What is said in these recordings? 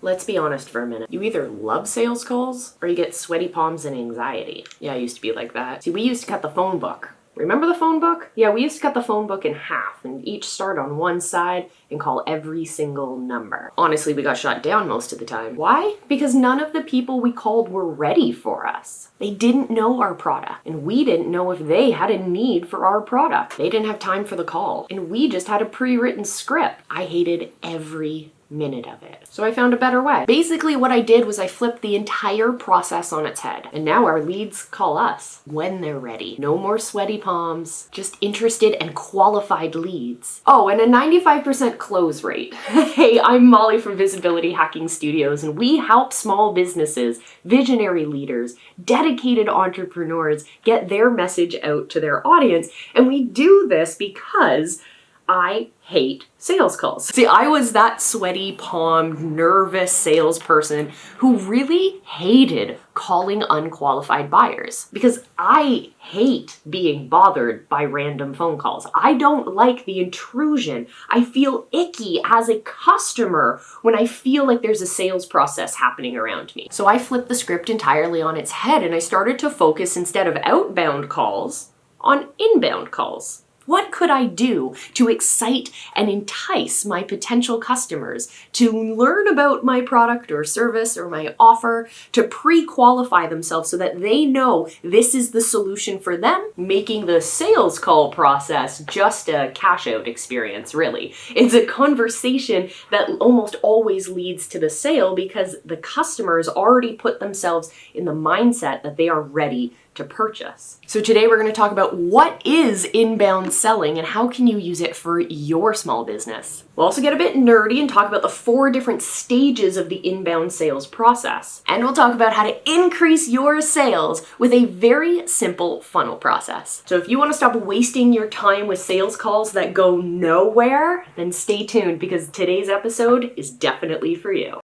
Let's be honest for a minute. You either love sales calls or you get sweaty palms and anxiety. Yeah, I used to be like that. See, we used to cut the phone book. Remember the phone book? Yeah, we used to cut the phone book in half and each start on one side and call every single number. Honestly, we got shot down most of the time. Why? Because none of the people we called were ready for us. They didn't know our product, and we didn't know if they had a need for our product. They didn't have time for the call, and we just had a pre-written script. I hated every minute of it. So I found a better way. Basically what I did was I flipped the entire process on its head. And now our leads call us when they're ready. No more sweaty palms, just interested and qualified leads. Oh, and a 95% close rate. Hey, I'm Molly from Visibility Hacking Studios, and we help small businesses, visionary leaders, dedicated entrepreneurs get their message out to their audience. And we do this because I hate sales calls. See, I was that sweaty palm, nervous salesperson who really hated calling unqualified buyers because I hate being bothered by random phone calls. I don't like the intrusion. I feel icky as a customer when I feel like there's a sales process happening around me. So I flipped the script entirely on its head and I started to focus, instead of outbound calls, on inbound calls. What could I do to excite and entice my potential customers to learn about my product or service or my offer, to pre-qualify themselves so that they know this is the solution for them, making the sales call process just a cash out experience, really. It's a conversation that almost always leads to the sale because the customers already put themselves in the mindset that they are ready to purchase. So today we're going to talk about what is inbound selling and how can you use it for your small business. We'll also get a bit nerdy and talk about the 4 different stages of the inbound sales process. And we'll talk about how to increase your sales with a very simple funnel process. So if you want to stop wasting your time with sales calls that go nowhere, then stay tuned because today's episode is definitely for you.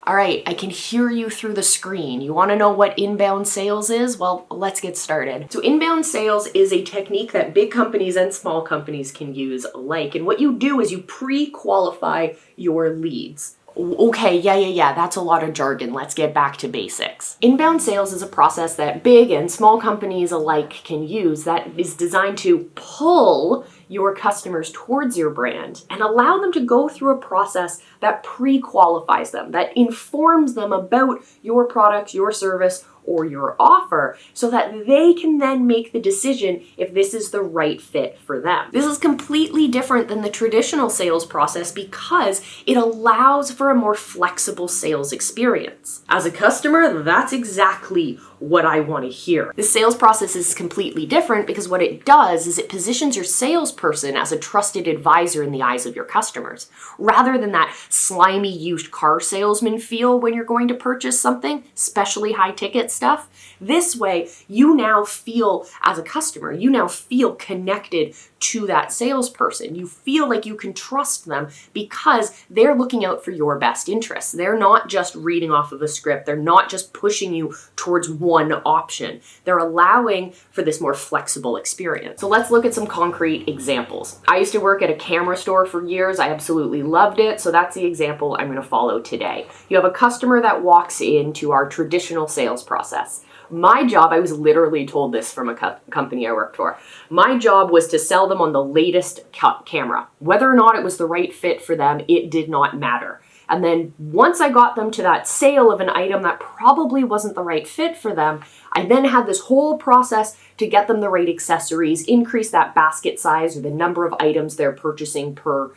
All right, I can hear you through the screen. You want to know what inbound sales is? Well, let's get started. So inbound sales is a technique that big companies and small companies can use alike. And what you do is you pre-qualify your leads. Okay, yeah, that's a lot of jargon. Let's get back to basics. Inbound sales is a process that big and small companies alike can use that is designed to pull your customers towards your brand and allow them to go through a process that pre-qualifies them, that informs them about your product, your service, or your offer so that they can then make the decision if this is the right fit for them. This is completely different than the traditional sales process because it allows for a more flexible sales experience. As a customer, that's exactly what I want to hear. The sales process is completely different because what it does is it positions your salesperson as a trusted advisor in the eyes of your customers, rather than that slimy used car salesman feel when you're going to purchase something, especially high ticket stuff. This way, you now feel, as a customer, you now feel connected to that salesperson. You feel like you can trust them because they're looking out for your best interests. They're not just reading off of a script. They're not just pushing you towards one option. They're allowing for this more flexible experience. So let's look at some concrete examples. I used to work at a camera store for years. I absolutely loved it. So that's the example I'm going to follow today. You have a customer that walks into our traditional sales process. My job, I was literally told this from a company I worked for. My job was to sell them on the latest camera. Whether or not it was the right fit for them, it did not matter. And then once I got them to that sale of an item that probably wasn't the right fit for them, I then had this whole process to get them the right accessories, increase that basket size or the number of items they're purchasing per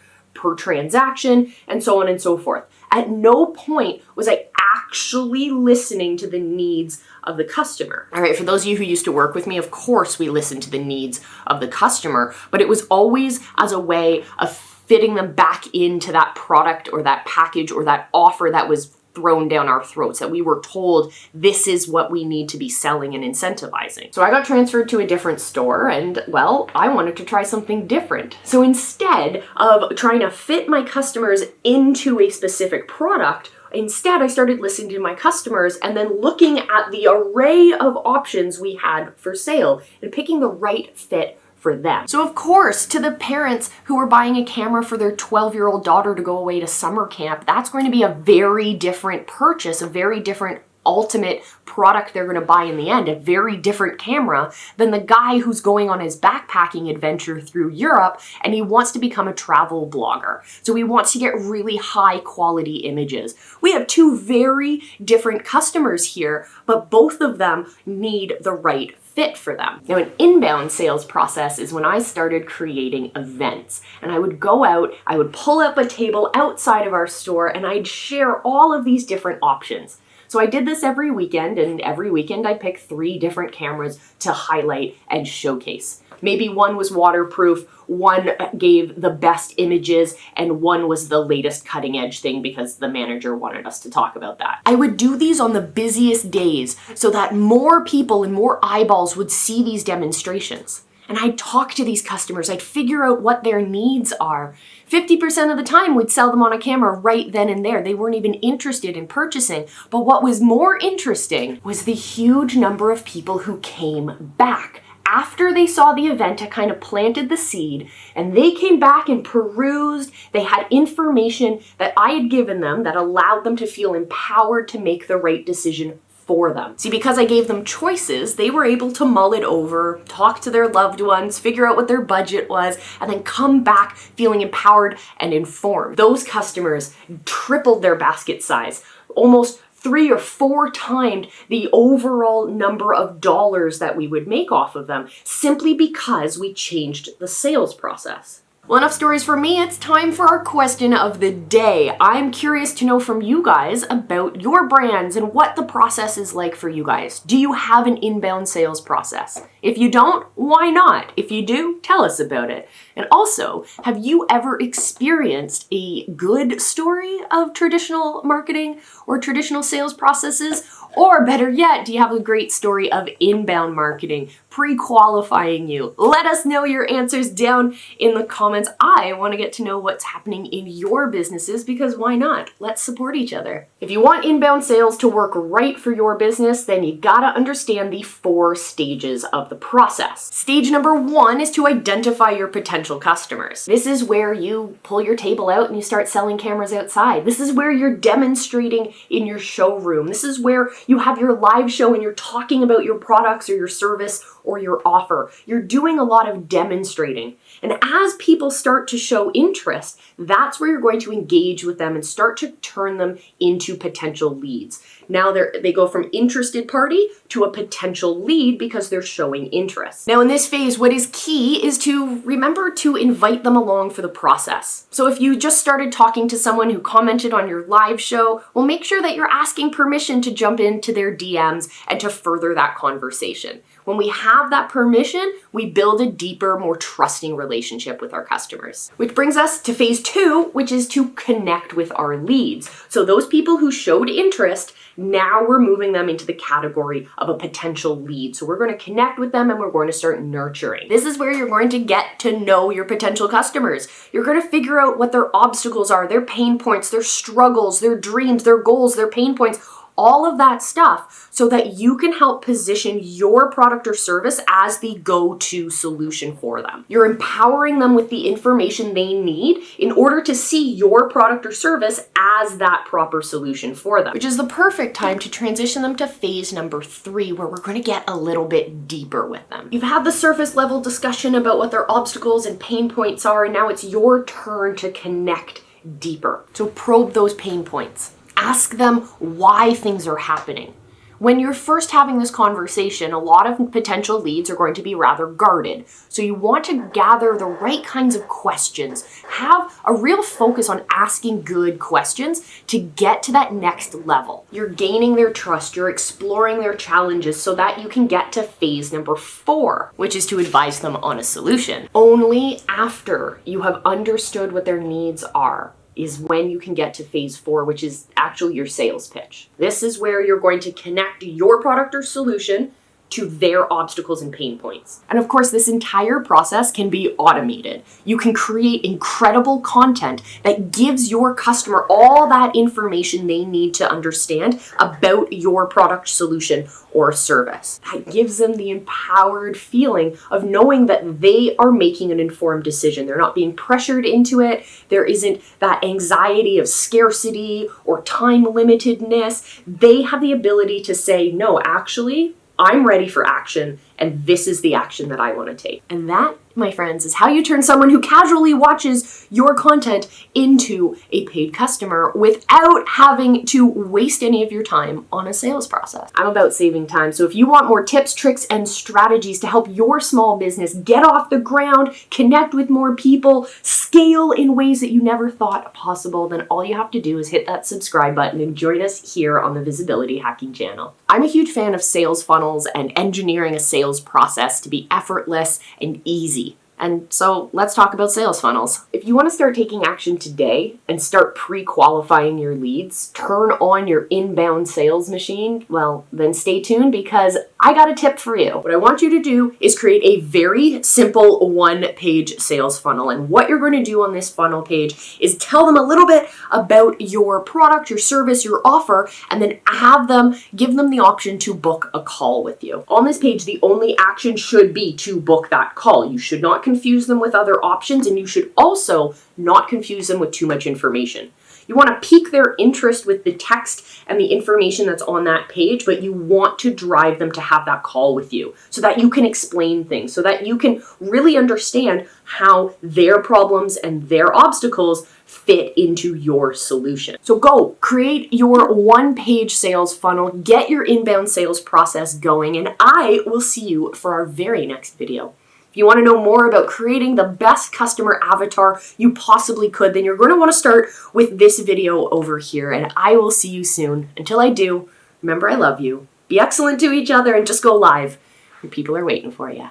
transaction, and so on and so forth. At no point was I actually listening to the needs of the customer. All right, for those of you who used to work with me, of course we listened to the needs of the customer, but it was always as a way of fitting them back into that product or that package or that offer that was thrown down our throats, that we were told this is what we need to be selling and incentivizing. So I got transferred to a different store and, well, I wanted to try something different. So instead of trying to fit my customers into a specific product, instead, I started listening to my customers and then looking at the array of options we had for sale and picking the right fit for them. So of course, to the parents who are buying a camera for their 12-year-old daughter to go away to summer camp, that's going to be a very different purchase, a very different ultimate product they're going to buy in the end, a very different camera than the guy who's going on his backpacking adventure through Europe and he wants to become a travel blogger. So he wants to get really high quality images. We have two very different customers here, but both of them need the right fit for them. Now, an inbound sales process is when I started creating events, and I would go out, I would pull up a table outside of our store, and I'd share all of these different options. So I did this every weekend, and every weekend I picked 3 different cameras to highlight and showcase. Maybe one was waterproof, one gave the best images, and one was the latest cutting edge thing because the manager wanted us to talk about that. I would do these on the busiest days so that more people and more eyeballs would see these demonstrations. And I'd talk to these customers, I'd figure out what their needs are. 50% of the time we'd sell them on a camera right then and there. They weren't even interested in purchasing. But what was more interesting was the huge number of people who came back. After they saw the event, I kind of planted the seed, and they came back and perused. They had information that I had given them that allowed them to feel empowered to make the right decision for them. See, because I gave them choices, they were able to mull it over, talk to their loved ones, figure out what their budget was, and then come back feeling empowered and informed. Those customers tripled their basket size, almost 3 or 4 times the overall number of dollars that we would make off of them, simply because we changed the sales process. Well, enough stories for me. It's time for our question of the day. I'm curious to know from you guys about your brands and what the process is like for you guys. Do you have an inbound sales process? If you don't, why not? If you do, tell us about it. And also, have you ever experienced a good story of traditional marketing or traditional sales processes? Or better yet, do you have a great story of inbound marketing, pre-qualifying you? Let us know your answers down in the comments. I want to get to know what's happening in your businesses because why not? Let's support each other. If you want inbound sales to work right for your business, then you gotta understand the 4 stages of the process. Stage number 1 is to identify your potential customers. This is where you pull your table out and you start selling cameras outside. This is where you're demonstrating in your showroom. This is where you have your live show and you're talking about your products or your service or your offer. You're doing a lot of demonstrating. And as people start to show interest, that's where you're going to engage with them and start to turn them into potential leads. Now they go from interested party to a potential lead because they're showing interest. Now in this phase, what is key is to remember to invite them along for the process. So if you just started talking to someone who commented on your live show, well, make sure that you're asking permission to jump into their DMs and to further that conversation. When we have that permission, we build a deeper, more trusting relationship with our customers. Which brings us to phase 2, which is to connect with our leads. So those people who showed interest, now we're moving them into the category of a potential lead. So we're going to connect with them and we're going to start nurturing. This is where you're going to get to know your potential customers. You're going to figure out what their obstacles are, their pain points, their struggles, their dreams, their goals, their pain points, all of that stuff so that you can help position your product or service as the go-to solution for them. You're empowering them with the information they need in order to see your product or service as that proper solution for them, which is the perfect time to transition them to phase number 3, where we're going to get a little bit deeper with them. You've had the surface level discussion about what their obstacles and pain points are, and now it's your turn to connect deeper. So probe those pain points. Ask them why things are happening. When you're first having this conversation, a lot of potential leads are going to be rather guarded. So you want to gather the right kinds of questions. Have a real focus on asking good questions to get to that next level. You're gaining their trust, you're exploring their challenges so that you can get to phase number 4, which is to advise them on a solution. Only after you have understood what their needs are is when you can get to phase 4, which is actually your sales pitch. This is where you're going to connect your product or solution to their obstacles and pain points. And of course, this entire process can be automated. You can create incredible content that gives your customer all that information they need to understand about your product, solution, or service. That gives them the empowered feeling of knowing that they are making an informed decision. They're not being pressured into it. There isn't that anxiety of scarcity or time limitedness. They have the ability to say, no, actually, I'm ready for action, and this is the action that I want to take. And that, my friends, is how you turn someone who casually watches your content into a paid customer without having to waste any of your time on a sales process. I'm about saving time, so if you want more tips, tricks, and strategies to help your small business get off the ground, connect with more people, scale in ways that you never thought possible, then all you have to do is hit that subscribe button and join us here on the Visibility Hacking channel. I'm a huge fan of sales funnels and engineering a sales process to be effortless and easy. And so let's talk about sales funnels. If you want to start taking action today and start pre-qualifying your leads, turn on your inbound sales machine, well, then stay tuned because I got a tip for you. What I want you to do is create a very simple one-page sales funnel. And what you're going to do on this funnel page is tell them a little bit about your product, your service, your offer, and then give them the option to book a call with you. On this page, the only action should be to book that call. You should not confuse them with other options, and you should also not confuse them with too much information. You want to pique their interest with the text and the information that's on that page, but you want to drive them to have that call with you so that you can explain things, so that you can really understand how their problems and their obstacles fit into your solution. So go create your one-page sales funnel, get your inbound sales process going, and I will see you for our very next video. If you want to know more about creating the best customer avatar you possibly could, then you're going to want to start with this video over here, and I will see you soon. Until I do, remember I love you, be excellent to each other, and just go live. People are waiting for you.